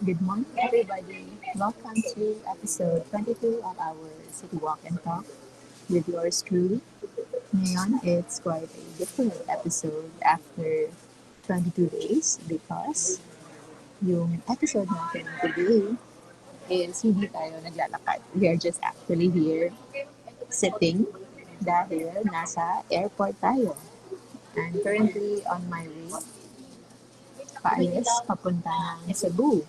Good morning, everybody. Welcome to episode 22 of our City Walk and Talk with yours truly. Ngayon, it's quite a different episode after 22 days because yung episode natin today is hindi tayo naglalakad. We are just actually here sitting dahil nasa airport tayo. I'm currently on my way paalis papunta ng Cebu.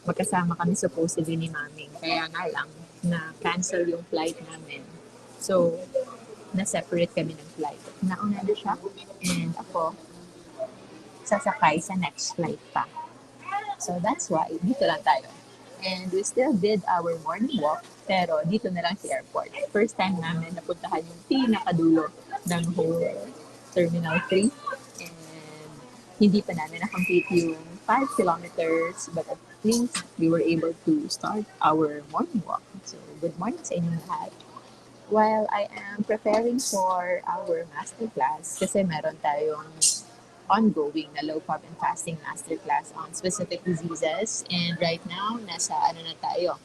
Magkasama kami supposedly ni Maming. Kaya nga lang, na-cancel yung flight namin. So, na-separate kami ng flight. Nauna na siya, and ako, sasakay sa next flight pa. So, that's why, dito lang tayo. And we still did our morning walk, pero dito na lang sa airport. First time namin napuntahan yung pinakadulo ng whole Terminal 3. And hindi pa namin na-complete yung 5 kilometers, but at least we were able to start our morning walk. So, good morning sa inyong lahat. While I am preparing for our masterclass, kasi meron tayong ongoing na low carb and fasting masterclass on specific diseases. And right now, nasa ano na tayo,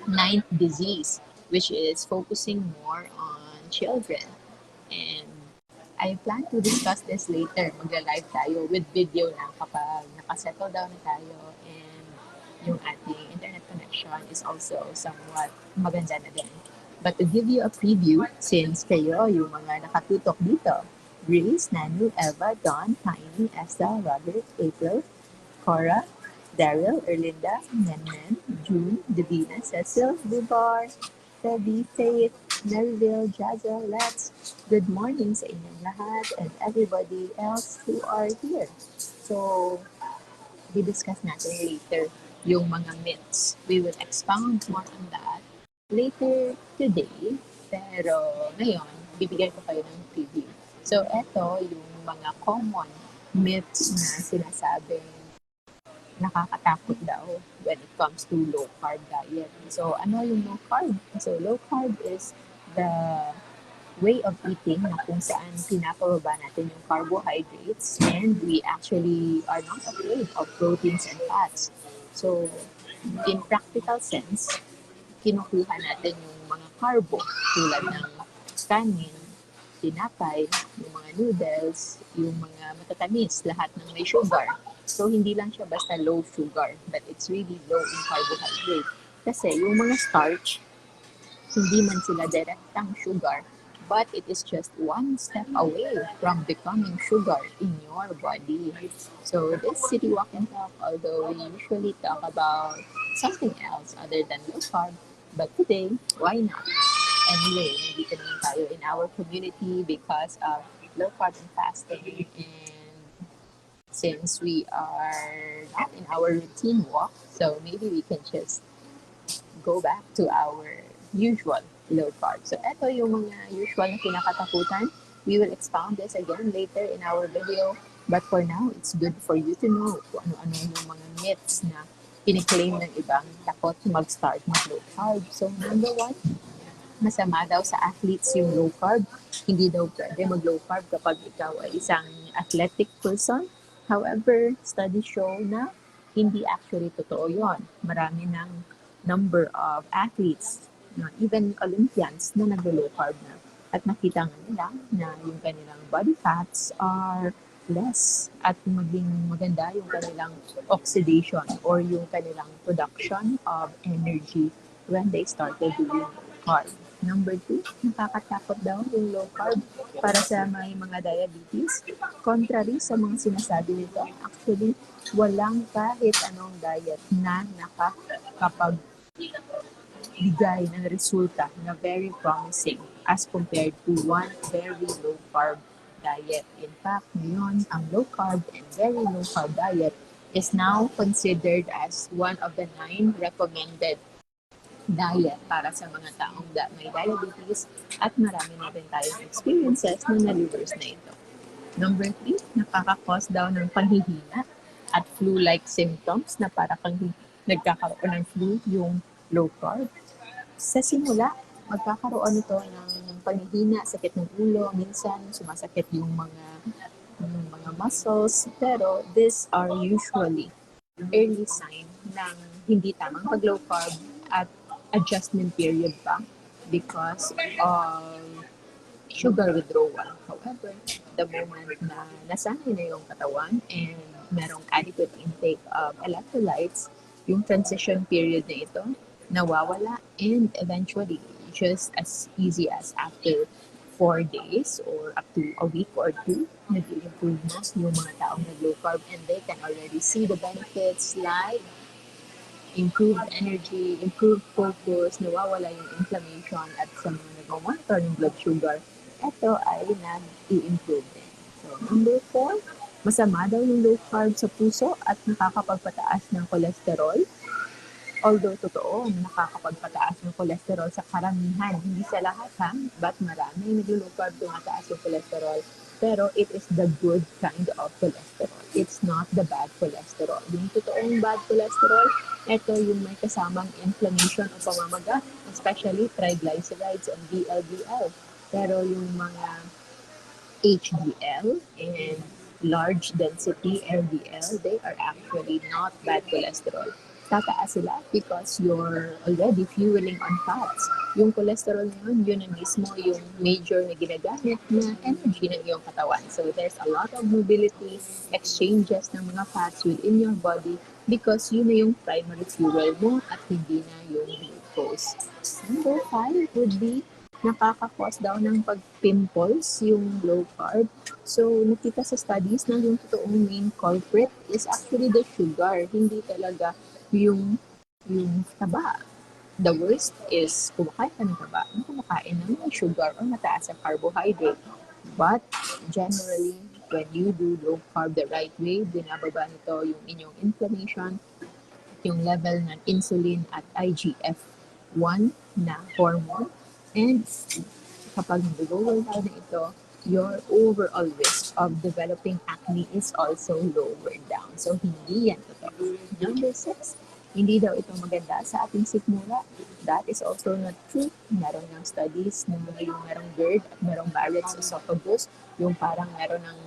ninth disease, which is focusing more on children. And I plan to discuss this later. Magla-live tayo with video na kapag nakasettle down na tayo and yung ating internet connection is also somewhat maganda na din. But to give you a preview, since kayo yung mga nakatutok dito, Grace, Nanu, Eva, Dawn, Tiny, Estelle, Robert, April, Cora, Daryl, Erlinda, Nenmen, June, Davina, Cecil, Bubar, Debbie, Faith, Maryville, Jaza, Lex. Good morning sa inyong lahat and everybody else who are here. So, discuss natin later yung mga myths. We will expound more on that later today. Pero ngayon, bibigyan ko kayo ng preview. So, eto yung mga common myths na sinasabing nakakatakot daw when it comes to low carb diet. So, ano yung low carb? So, low carb is the way of eating na kung saan pinapababa natin yung carbohydrates and we actually are not afraid of proteins and fats. So, in practical sense, kinukuha natin yung mga carbo tulad ng kanin, tinapay, yung mga noodles, yung mga matatamis, lahat ng may sugar. So, hindi lang siya basta low sugar, but it's really low in carbohydrate. Kasi yung mga starch, hindi man sila direktang sugar, but it is just one step away from becoming sugar in your body. So this City Walk and Talk, although we usually talk about something else other than low carb, but today, why not? Anyway, nandito naman tayo in our community because of low carb and fasting, and since we are not in our routine walk, so maybe we can just go back to our usual low carb. So, ito yung mga usual na kinakatakutan. We will expound this again later in our video. But for now, it's good for you to know kung ano-ano yung mga myths na kiniklaim ng ibang takot mag-start mag-low carb. So, number one, masama daw sa athletes yung low carb. Hindi daw pwede mag-low carb kapag ikaw ay isang athletic person. However, studies show na hindi actually totoo yon. Marami ng number of athletes, even Olympians, na nag-low carb na. At nakita nga nila na yung kanilang body fats are less at maging maganda yung kanilang oxidation or yung kanilang production of energy when they started doing low carb. Number two, nakakatakot daw yung low carb para sa may mga diabetes. Contrary sa mga sinasabi nito, actually, walang kahit anong diet na nakakapagbigay ng resulta na very promising as compared to one very low carb diet. In fact, ngayon, ang low carb and very low carb diet is now considered as one of the 9 recommended diet para sa mga taong may diabetes at marami na rin tayong experiences na na-reverse na ito. Number 3, nakaka-cause daw ng panghihina at flu-like symptoms na para kang nagkakaroon ng flu yung low carb. Sa simula, magkakaroon ito ng panghihina, sakit ng ulo, minsan sumasakit yung mga muscles, pero these are usually early sign ng hindi tamang pag-low carb at adjustment period pa because of sugar withdrawal. However, the moment na nasanay na yung katawan and merong adequate intake of electrolytes, yung transition period na ito nawawala and eventually just as easy as after 4 days or up to a week or two, nag-improve na yung mga taong nag-low carb and they can already see the benefits like improved energy, improved focus, nawawala yung inflammation at sa mga nag-monitor ng blood sugar, ito ay nag-i-improve din. So, number 4, masama daw yung low carb sa puso at nakakapagpataas ng cholesterol. Although totoo na nakakapagpataas ng cholesterol sa karamihan, hindi sa lahat ha, but marami nag-low carb tumataas yung cholesterol. Pero it is the good kind of cholesterol. It's not the bad cholesterol. Yung totoong bad cholesterol, ito yung may kasamang inflammation o pamamaga, especially triglycerides and VLDL. Pero yung mga HDL and large density LDL, they are actually not bad cholesterol. Tataas sila because you're already fueling on fats. Yung cholesterol na yun na mismo yung major na ginagamit na energy ng iyong katawan. So there's a lot of mobility, exchanges ng mga fats within your body because yun na yung primary fuel mo at hindi na yung glucose. Number 5 would be nakaka-cause daw ng pag-pimples yung low carb. So, nakita sa studies na yung totoong main culprit is actually the sugar, hindi talaga yung taba. The worst is kumakain ka ng taba, kumakain ng may sugar or mataas sa carbohydrate. But generally, when you do low carb the right way, binababa nito yung inyong inflammation, yung level ng insulin at IGF-1 na hormone. And kapag nag-lower tayo na ito, your overall risk of developing acne is also lowered down. So, hindi yan totoo. Number 6, hindi daw ito maganda sa ating sikmura. That is also not true. Meron ng studies na yung merong GERD at merong Barrett's esophagus, yung parang meron ng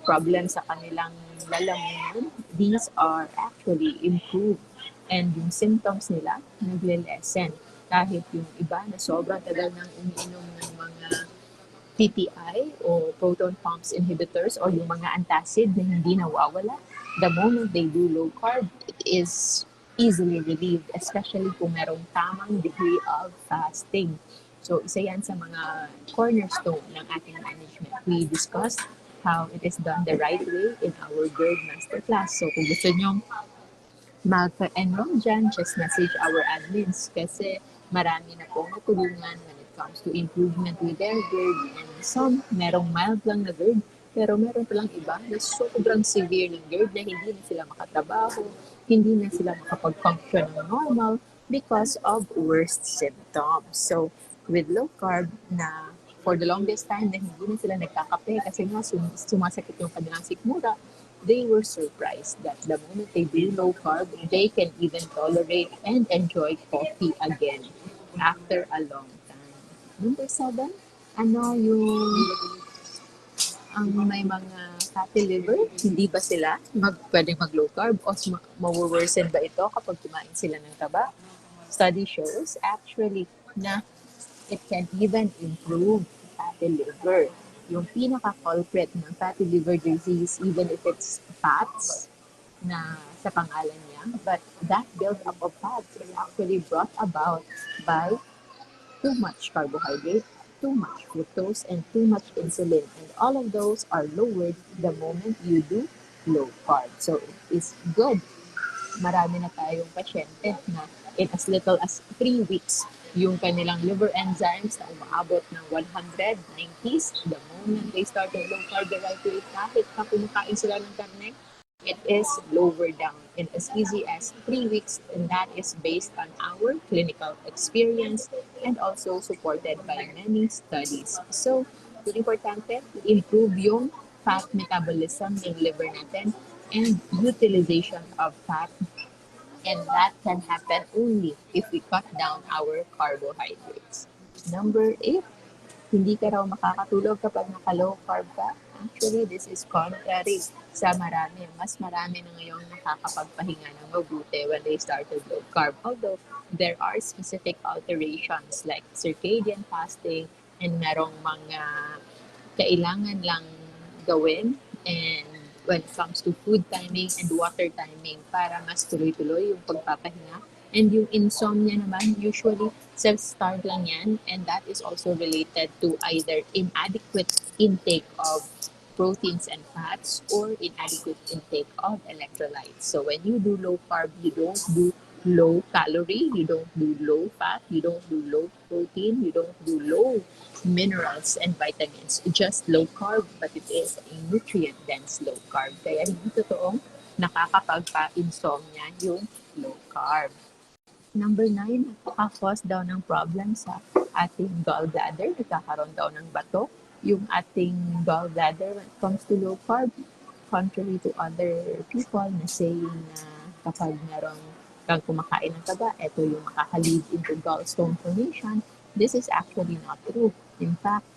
problem sa kanilang lalamunan. These are actually improved and yung symptoms nila nagle-lessen kahit yung iba na sobrang tagal nang umiinom ng mga PPI o proton pumps inhibitors or yung mga antacid na hindi nawawala, the moment they do low carb, it is easily relieved, especially kung merong tamang degree of fasting. So, isa yan sa mga cornerstone ng ating management. We discussed how it is done the right way in our GERD Masterclass. So, kung gusto nyo mag-enroll dyan, just message our admins kasi marami na pong natulungan when it comes to improvement with their GERD and some merong mild lang na GERD pero meron palang iba na sobrang severe ng GERD na hindi na sila makatrabaho, hindi na sila makapag-function ng normal because of worst symptoms. So, with low carb na for the longest time na hindi na sila nagkakape kasi nga sumasakit yung kanilang sikmura, they were surprised that the moment they do low carb, they can even tolerate and enjoy coffee again after a long time. Number 7, ano yung ang may mga fatty liver, hindi ba sila pwedeng mag-low carb o maworsen ba ito kapag kumain sila ng taba? Study shows actually na it can even improve fatty liver. Yung pinaka-culprit ng fatty liver disease, even if it's fats na sa pangalan niya, but that build-up of fats is actually brought about by too much carbohydrate, too much fructose, and too much insulin. And all of those are lowered the moment you do low carb. So it's good. Marami na tayong pasyente na in as little as 3 weeks, yung kanilang liver enzymes na umaabot ng 190s, the moment they start to low carb the right way, kahit pa kumakain sila ng karne, it is lower down in as easy as 3 weeks, and that is based on our clinical experience and also supported by many studies. So, yung importante, improve yung fat metabolism ng liver natin and utilization of fat, and that can happen only if we cut down our carbohydrates. Number 8, hindi ka raw makakatulog kapag naka-low carb ka. actually, this is contrary sa marami. Mas marami na ngayong nakakapagpahinga ng mabuti when they started low carb. Although, there are specific alterations like circadian fasting and merong mga kailangan lang gawin and when it comes to food timing and water timing para mas tuloy-tuloy yung pagpapahinga. And yung insomnia naman, usually self-start lang yan and that is also related to either inadequate intake of proteins and fats or inadequate intake of electrolytes. So when you do low carb, you don't do low calorie, you don't do low fat, you don't do low protein, you don't do low minerals and vitamins. Just low carb, but it is a nutrient-dense low carb. Kaya hindi totoong nakakapagpa-insomnia yung low carb. Number 9, nakaka-cause daw ng problem sa ating gallbladder. Nagkakaroon daw ng bato yung ating gallbladder when it comes to low carb. Contrary to other people na saying na kapag merong kang kumakain ng taba, ito yung makaka-lead into gallstone formation. This is actually not true. In fact,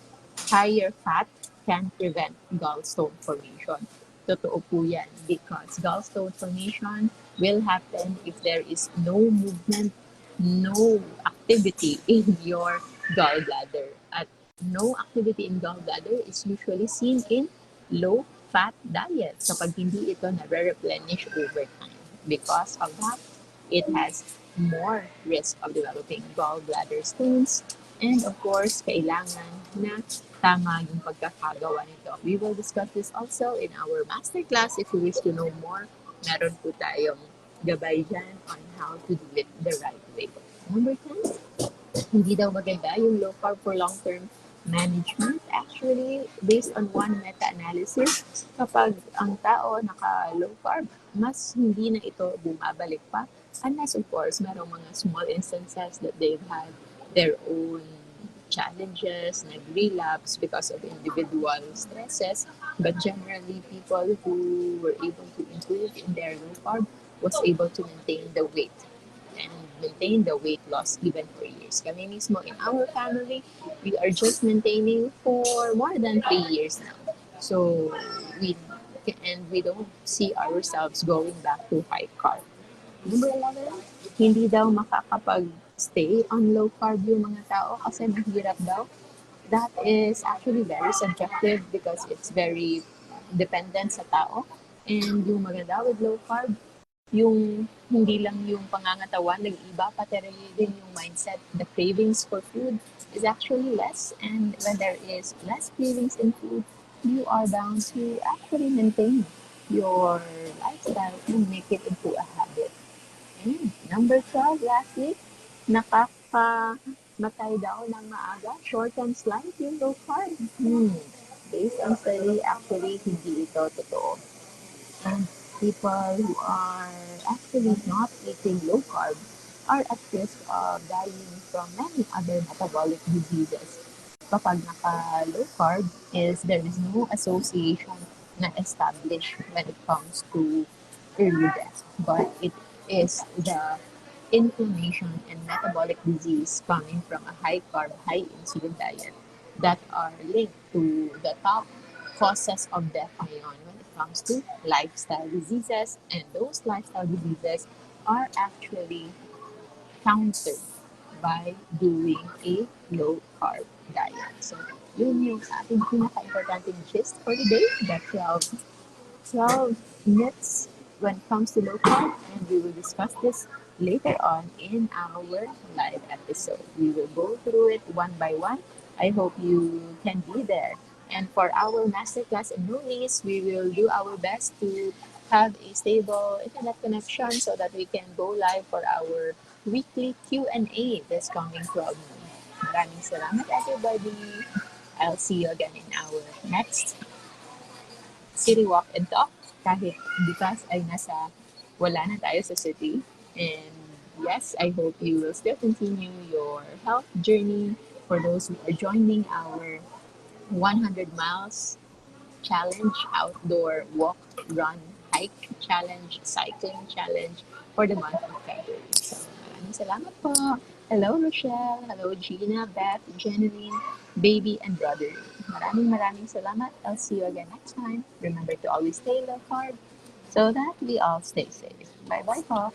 higher fat can prevent gallstone formation. Totoo po yan because gallstone formation will happen if there is no movement, no activity in your gallbladder. At no activity in gallbladder is usually seen in low-fat diet kapag hindi ito na-replenish over time. Because of that, it has more risk of developing gallbladder stones. And of course, kailangan na tama yung pagkakagawa nito. We will discuss this also in our masterclass. If you wish to know more, meron po tayong gabay dyan on how to do it the right way. Number 10, hindi daw maganda yung low carb for long-term management. Actually, based on one meta-analysis, kapag ang tao naka-low carb, mas hindi na ito bumabalik pa. Unless, of course, merong mga small instances that they've had their own challenges, nag-relapse because of individual stresses. But generally, people who were able to improve in their low carb was able to maintain the weight and maintain the weight loss even for years. Kami mismo in our family, we are just maintaining for more than 3 years now. So we don't see ourselves going back to high carb. Number 11, hindi daw makakapag-stay on low carb yung mga tao kasi mahirap daw. That is actually very subjective because it's very dependent sa tao. And yung maganda with low carb, yung hindi lang yung pangangatawan nag-iba, pati din yung mindset. The cravings for food is actually less. And when there is less cravings in food, you are bound to actually maintain your lifestyle and make it into a habit. And number 12, lastly, nakakamatay daw ng maaga, shortens life yung low carb. Based on study, actually, hindi ito totoo. And people who are actually not eating low carb are at risk of dying from many other metabolic diseases. Kapag naka-low carb there is no association na established when it comes to early death, but it is the inflammation and metabolic disease coming from a high carb, high insulin diet that are linked to the top causes of death ngayon when it comes to lifestyle diseases. And those lifestyle diseases are actually countered by doing a low carb diet. So, yun yung ating pinaka-importanting gist for today. The 12 myths when it comes to low carb, and we will discuss this later on in our live episode. We will go through it one by one. I hope you can be there. And for our masterclass enrollees, we will do our best to have a stable internet connection so that we can go live for our weekly Q&A this coming 12 noon. Maraming salamat everybody. I'll see you again in our next City Walk and Talk kahit bukas ay wala na tayo sa city. And yes, I hope you will still continue your health journey for those who are joining our 100 miles challenge, outdoor walk, run, hike challenge, cycling challenge for the month of February. So maraming salamat po. Hello, Rochelle. Hello, Gina, Beth, Jeneline, Baby, and Brother. Maraming salamat. I'll see you again next time. Remember to always stay low carb so that we all stay safe. Bye-bye po.